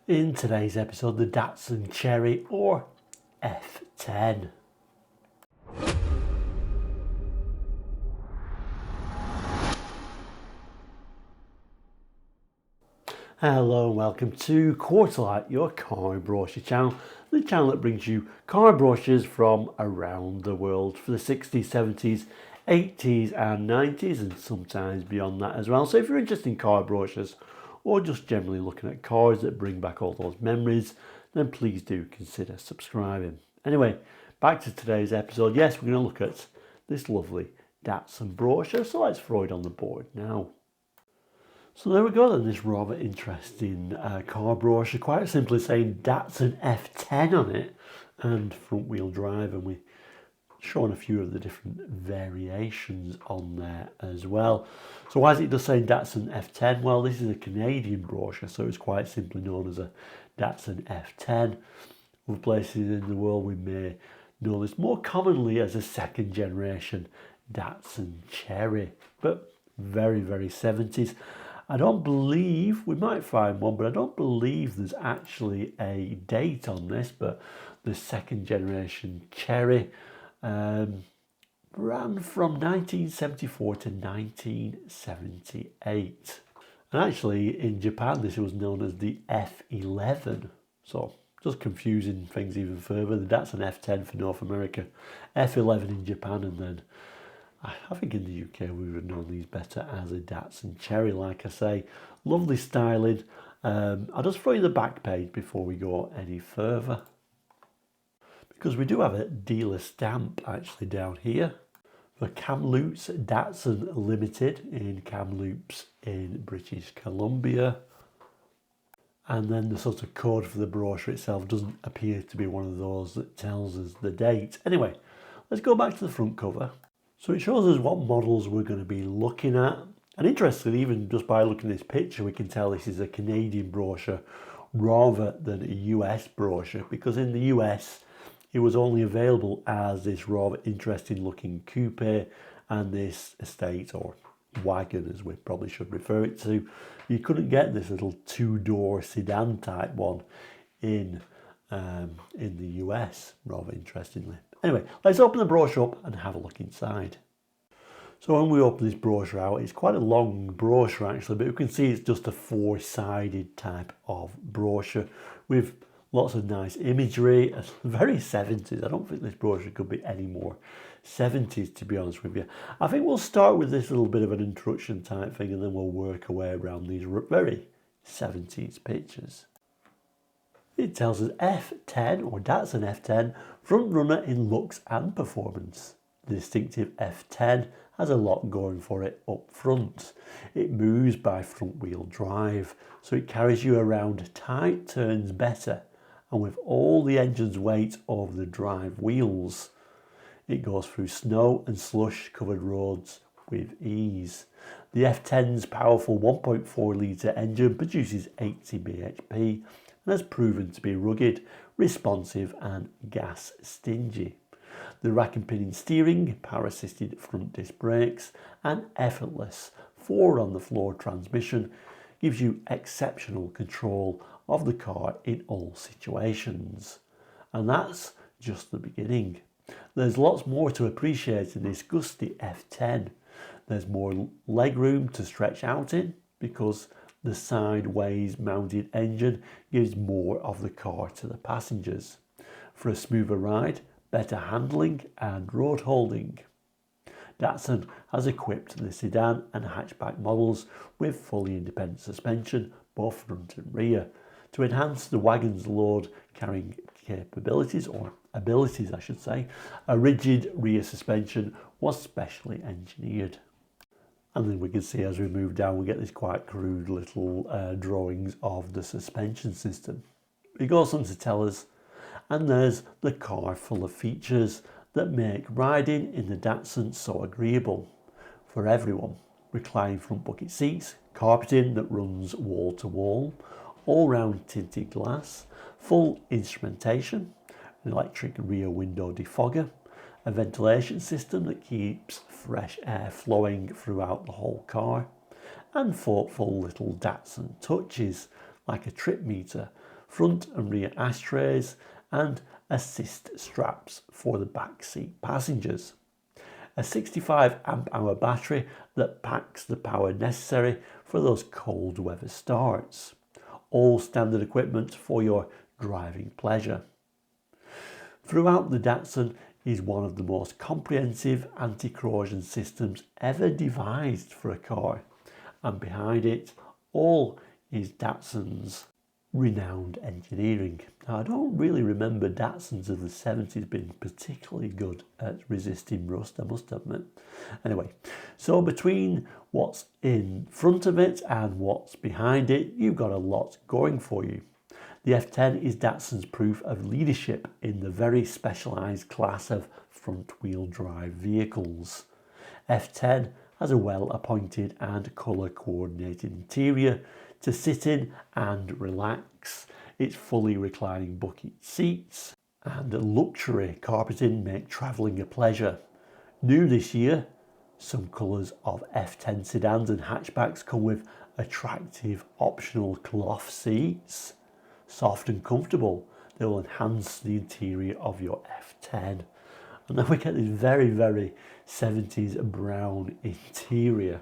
In today's episode, the Datsun Cherry or F10. Hello and welcome to Quarterlight, your car brochure channel, the channel that brings you car brochures from around the world for the 60s, 70s, 80s and 90s and sometimes beyond that as well. So if you're interested in car brochures or just generally looking at cars that bring back all those memories, then please do consider subscribing. Anyway, back to today's episode. Yes, we're going to look at this lovely Datsun brochure, so let's throw it on the board now. So there we go then, this rather interesting car brochure, quite simply saying Datsun F10 on it and front wheel drive, and we're showing a few of the different variations on there as well. So why is it just saying Datsun F10? Well, this is a Canadian brochure, so it's quite simply known as a Datsun F10. Other places in the world we may know this more commonly as a second generation Datsun Cherry, but very 70s. I don't believe, we might find one, but I don't believe there's actually a date on this, but the second generation Cherry ran from 1974 to 1978. And actually in Japan this was known as the F11, so just confusing things even further. The Datsun F10 for North America, F11 in Japan, and then I think in the UK we would have known these better as a Datsun Cherry. Like I say, lovely styling. I'll just throw you the back page before we go any further, because we do have a dealer stamp actually down here for Kamloops Datsun Limited in Kamloops in British Columbia. And then the sort of code for the brochure itself doesn't appear to be one of those that tells us the date. Anyway, let's go back to the front cover. So it shows us what models we're going to be looking at. And interestingly, even just by looking at this picture, we can tell this is a Canadian brochure rather than a US brochure, because in the US, it was only available as this rather interesting looking coupe and this estate or wagon, as we probably should refer it to. You couldn't get this little two-door sedan type one in the US, rather interestingly. Anyway, let's open the brochure up and have a look inside. So when we open this brochure out, it's quite a long brochure actually, but you can see it's just a four-sided type of brochure with lots of nice imagery. It's very 70s. I don't think this brochure could be any more 70s, to be honest with you. I think we'll start with this little bit of an introduction type thing, and then we'll work our way around these very 70s pictures. It tells us F10 or Datsun F10, front runner in looks and performance. The distinctive F10 has a lot going for it up front. It moves by front wheel drive, so it carries you around tight turns better, and with all the engine's weight over the drive wheels. It goes through snow and slush covered roads with ease. The F10's powerful 1.4 litre engine produces 80 bhp and has proven to be rugged, responsive and gas stingy. The rack and pinion steering, power assisted front disc brakes and effortless 4-on-the-floor transmission gives you exceptional control of the car in all situations. And that's just the beginning. There's lots more to appreciate in this gusty F10. There's more legroom to stretch out in, because the sideways mounted engine gives more of the car to the passengers. For a smoother ride, better handling and road holding. Datsun has equipped the sedan and hatchback models with fully independent suspension, both front and rear, to enhance the wagon's load carrying capabilities, or abilities I should say. A rigid rear suspension was specially engineered. And then we can see as we move down, we get these quite crude little drawings of the suspension system. It goes on to tell us, and there's the car full of features that make riding in the Datsun so agreeable for everyone. Reclining front bucket seats, carpeting that runs wall to wall, all-round tinted glass, full instrumentation, an electric rear window defogger, a ventilation system that keeps fresh air flowing throughout the whole car, and thoughtful little Datsun touches like a trip meter front and rear ashtrays, and assist straps for the back seat passengers. A 65 amp hour battery that packs the power necessary for those cold weather starts. All standard equipment for your driving pleasure. Throughout, the Datsun is one of the most comprehensive anti-corrosion systems ever devised for a car, and behind it all is Datsun's renowned engineering. Now, I don't really remember Datsuns of the 70s being particularly good at resisting rust, I must admit. Anyway, so between what's in front of it and what's behind it, you've got a lot going for you. The F10 is Datsun's proof of leadership in the very specialised class of front-wheel drive vehicles. F10 has a well-appointed and colour-coordinated interior to sit in and relax. Its fully reclining bucket seats and luxury carpeting make travelling a pleasure. New this year, some colours of F10 sedans and hatchbacks come with attractive optional cloth seats. Soft and comfortable, they will enhance the interior of your F10. And then we get this very, very 70s brown interior.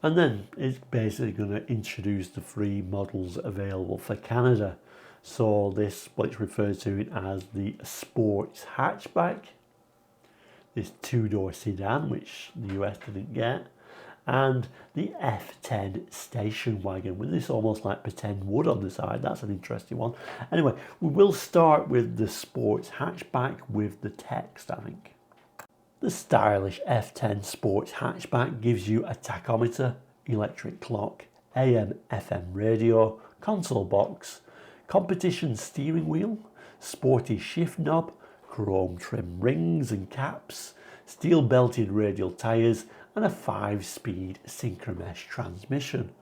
And then it's basically going to introduce the 3 models available for Canada. So this, what's referred to as the sports hatchback, this 2-door sedan, which the US didn't get, and the F10 station wagon with this almost like pretend wood on the side. That's an interesting one. Anyway, we will start with the sports hatchback with the text, I think. The stylish F10 sports hatchback gives you a tachometer, electric clock, AM/FM radio, console box, competition steering wheel, sporty shift knob, chrome trim rings and caps, steel belted radial tyres, and a 5-speed synchromesh transmission,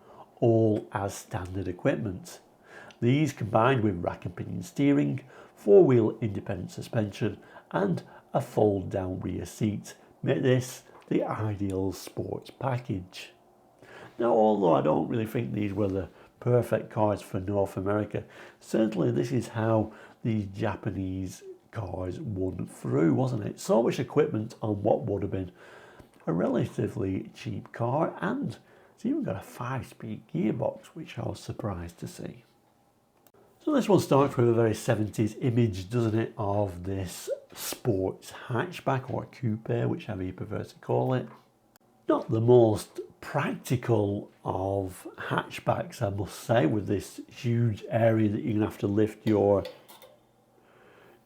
all as standard equipment. These, combined with rack and pinion steering, 4-wheel independent suspension, and a fold-down rear seat, make this the ideal sports package. Now, although I don't really think these were the perfect cars for North America, certainly this is how these Japanese cars won through, wasn't it? So much equipment on what would have been a relatively cheap car, and it's even got a 5-speed gearbox, which I was surprised to see. So this one starts with a very 70s image, doesn't it, of this sports hatchback or coupe, whichever you prefer to call it. Not the most practical of hatchbacks, I must say, with this huge area that you're going to have to lift your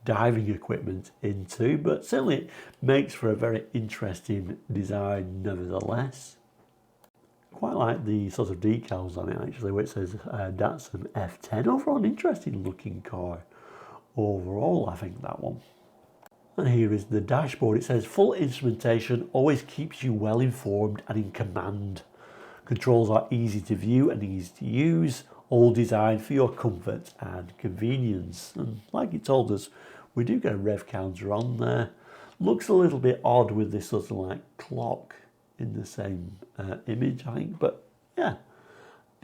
diving equipment into, but certainly it makes for a very interesting design nevertheless. Quite like the sort of decals on it actually, where it says Datsun F10. Overall an interesting looking car overall, I think, that one. And here is the dashboard. It says full instrumentation always keeps you well informed and in command. Controls are easy to view and easy to use, all designed for your comfort and convenience. And like it told us, we do get a rev counter on there. Looks a little bit odd with this sort of like clock in the same image, I think, but yeah,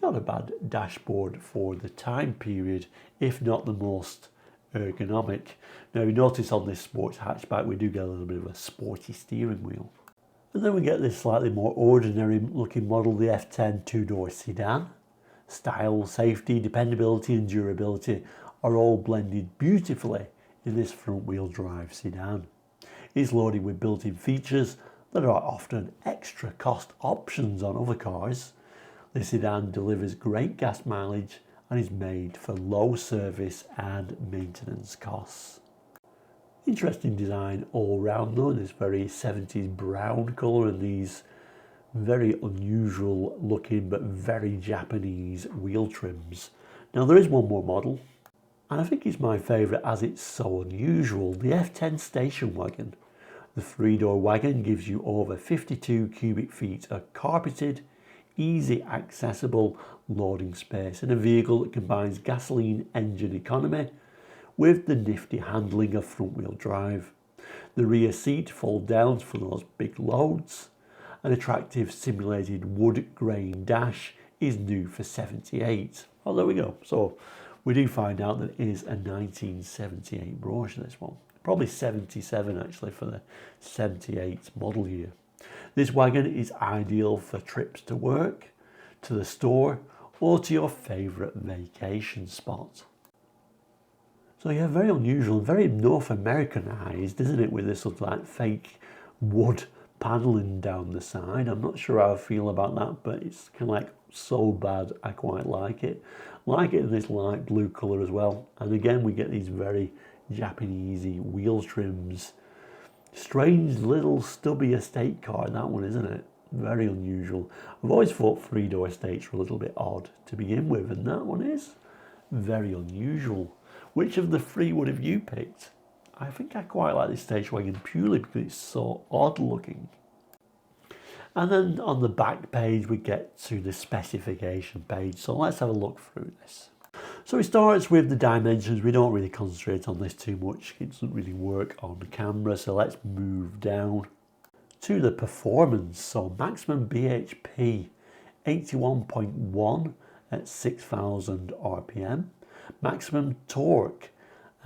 not a bad dashboard for the time period, if not the most ergonomic. Now you notice on this sports hatchback we do get a little bit of a sporty steering wheel. And then we get this slightly more ordinary looking model, the F10 2-door sedan. Style, safety, dependability and durability are all blended beautifully in this front-wheel drive sedan. It's loaded with built-in features that are often extra cost options on other cars. The sedan delivers great gas mileage and is made for low service and maintenance costs. Interesting design all round though, in this very 70s brown colour and these very unusual looking but very Japanese wheel trims. Now there is one more model, and I think it's my favourite as it's so unusual, the F10 station wagon. The 3-door wagon gives you over 52 cubic feet of carpeted, easy accessible loading space in a vehicle that combines gasoline engine economy with the nifty handling of front-wheel drive. The rear seat folds down for those big loads. An attractive simulated wood grain dash is new for 78. Oh, there we go. So We do find out that it is a 1978 brochure, this one. Probably 77 actually for the 78 model year. This wagon is ideal for trips to work, to the store, or to your favourite vacation spot. So yeah, very unusual, very North Americanized, isn't it, with this sort of like fake wood paneling down the side. I'm not sure how I feel about that, but it's kind of like so bad I quite like it. Like it in this light blue colour as well. And again, we get these very Japanesey wheel trims. Strange little stubby estate car, that one, isn't it? Very unusual. I've always thought three-door estates were a little bit odd to begin with, and that one is very unusual. Which of the three would have you picked? I think I quite like this station wagon purely because it's so odd looking. And then on the back page we get to the specification page, so let's have a look through this. So it starts with the dimensions. We don't really concentrate on this too much, it doesn't really work on the camera, so let's move down to the performance. So maximum BHP 81.1 at 6,000 RPM, maximum torque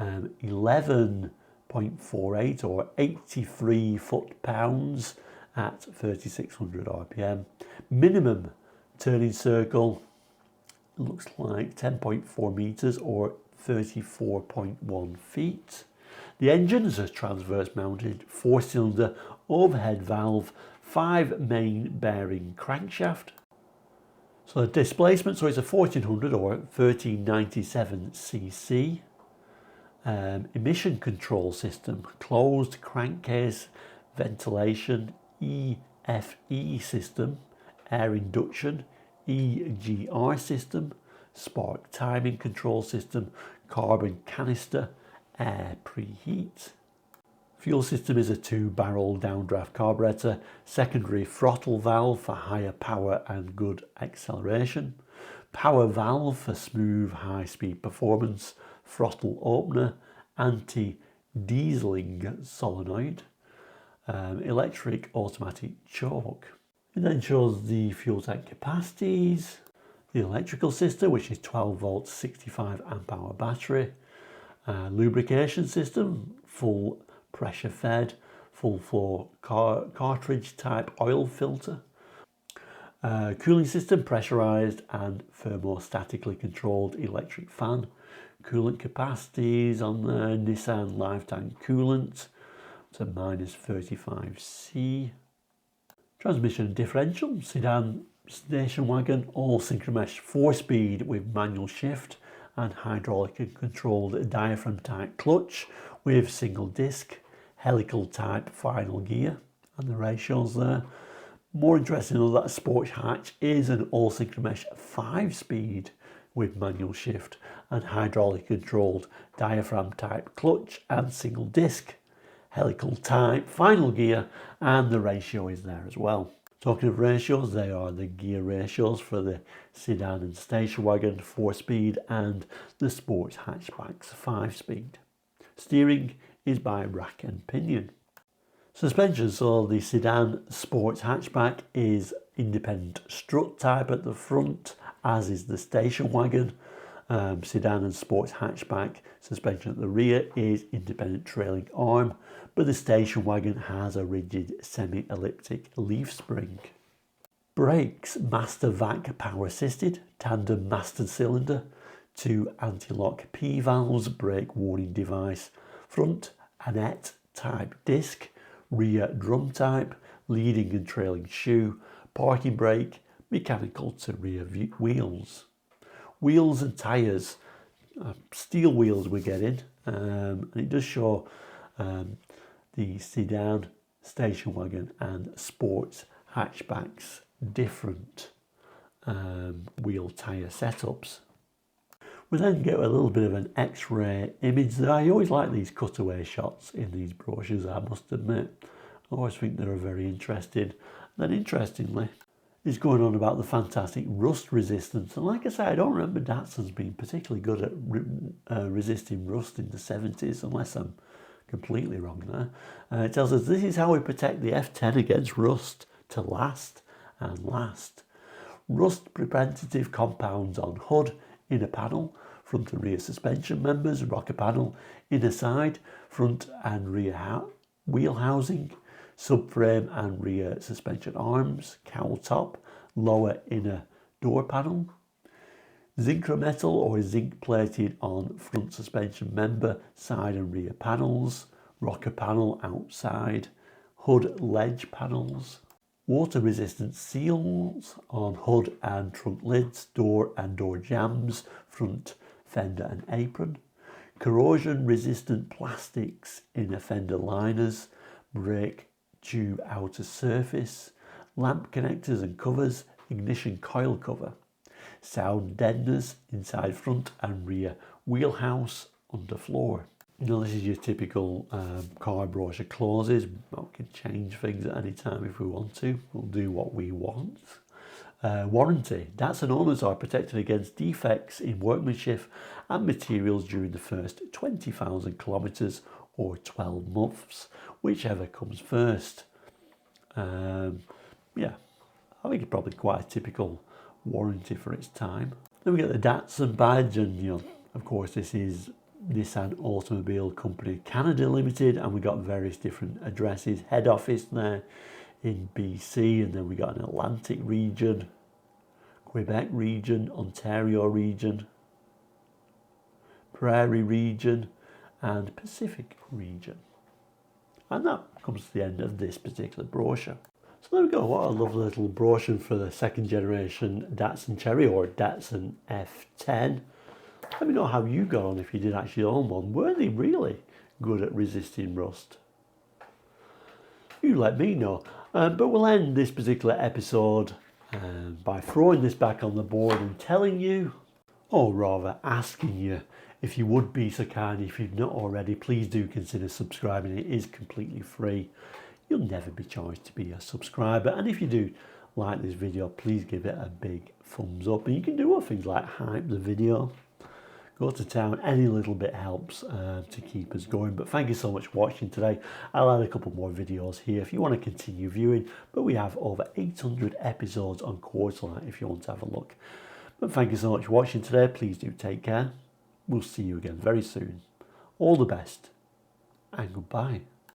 11.48 or 83 foot-pounds at 3,600 RPM. Minimum turning circle looks like 10.4 meters or 34.1 feet. The engine is a transverse mounted 4-cylinder overhead valve, 5 main bearing crankshaft. So the displacement, so it's a 1400 or 1397 cc. Emission control system, closed crankcase ventilation, EFE system, air induction, EGR system, spark timing control system, carbon canister, air preheat. Fuel system is a 2-barrel downdraft carburetor, secondary throttle valve for higher power and good acceleration, power valve for smooth high-speed performance, throttle opener, anti-dieseling solenoid, electric automatic choke. It then shows the fuel tank capacities, the electrical system, which is 12 volt 65 amp hour battery, lubrication system, full pressure fed, full flow cartridge type oil filter, cooling system, pressurized and thermostatically controlled electric fan, coolant capacities on the Nissan lifetime coolant to minus 35C. Transmission and differential, sedan station wagon, all synchromesh 4-speed with manual shift and hydraulic and controlled diaphragm type clutch with single disc, helical type final gear, and the ratios there. More interesting though, that sports hatch is an all synchromesh 5-speed with manual shift and hydraulic controlled diaphragm type clutch and single disc, helical type final gear, and the ratio is there as well. Talking of ratios, they are the gear ratios for the sedan and station wagon 4-speed and the sports hatchbacks 5-speed. Steering is by rack and pinion. Suspension, so the sedan sports hatchback is independent strut type at the front, as is the station wagon. Sedan and sports hatchback suspension at the rear is independent trailing arm, but the station wagon has a rigid semi-elliptic leaf spring. Brakes, master vac power assisted, tandem master cylinder, 2 anti-lock P valves, brake warning device, front Annette type disc, rear drum type, leading and trailing shoe, parking brake, mechanical to rear wheels. Wheels and tyres, steel wheels we're getting, and it does show the sedan, station wagon and sports hatchbacks different wheel tyre setups. We then get a little bit of an X-ray image there. I always like these cutaway shots in these brochures, I must admit. I always think they're very interesting. Then interestingly, it's going on about the fantastic rust resistance. And like I say, I don't remember Datsun's being particularly good at resisting rust in the 70s, unless I'm completely wrong there. It tells us this is how we protect the F10 against rust to last and last. Rust preventative compounds on hood, inner panel, front and rear suspension members, rocker panel, inner side, front and rear wheel housing, subframe and rear suspension arms, cowl top, lower inner door panel, zinc metal or zinc plated on front suspension member, side and rear panels, rocker panel outside, hood ledge panels, water resistant seals on hood and trunk lids, door and door jambs, front fender and apron, corrosion resistant plastics in fender liners, brake tube outer surface, lamp connectors and covers, ignition coil cover, sound deadeners inside front and rear wheelhouse, underfloor. Now this is your typical car brochure clauses. We can change things at any time if we want to. We'll do what we want. Warranty. Datsun owners are protected against defects in workmanship and materials during the first 20,000 kilometres or 12 months, whichever comes first. Yeah, I think it's probably quite a typical warranty for its time. Then we get the Datsun badge, and of course this is Nissan Automobile Company Canada Limited, and we got various different addresses. Head office there in BC, and then we got an Atlantic region, Quebec region, Ontario region, Prairie region, and Pacific region. And that comes to the end of this particular brochure. So there we go, what a lovely little brochure for the second generation Datsun Cherry or Datsun F10. Let me know how you got on if you did actually own one. Were they really good at resisting rust? You let me know. But we'll end this particular episode by throwing this back on the board and telling you, or rather asking you, if you would be so kind, if you've not already, please do consider subscribing. It is completely free. You'll never be charged to be a subscriber. And if you do like this video, please give it a big thumbs up. And you can do other things like hype the video, go to town. Any little bit helps to keep us going. But thank you so much for watching today. I'll add a couple more videos here if you want to continue viewing. But we have over 800 episodes on Quartzlight if you want to have a look. But thank you so much for watching today. Please do take care. We'll see you again very soon. All the best and goodbye.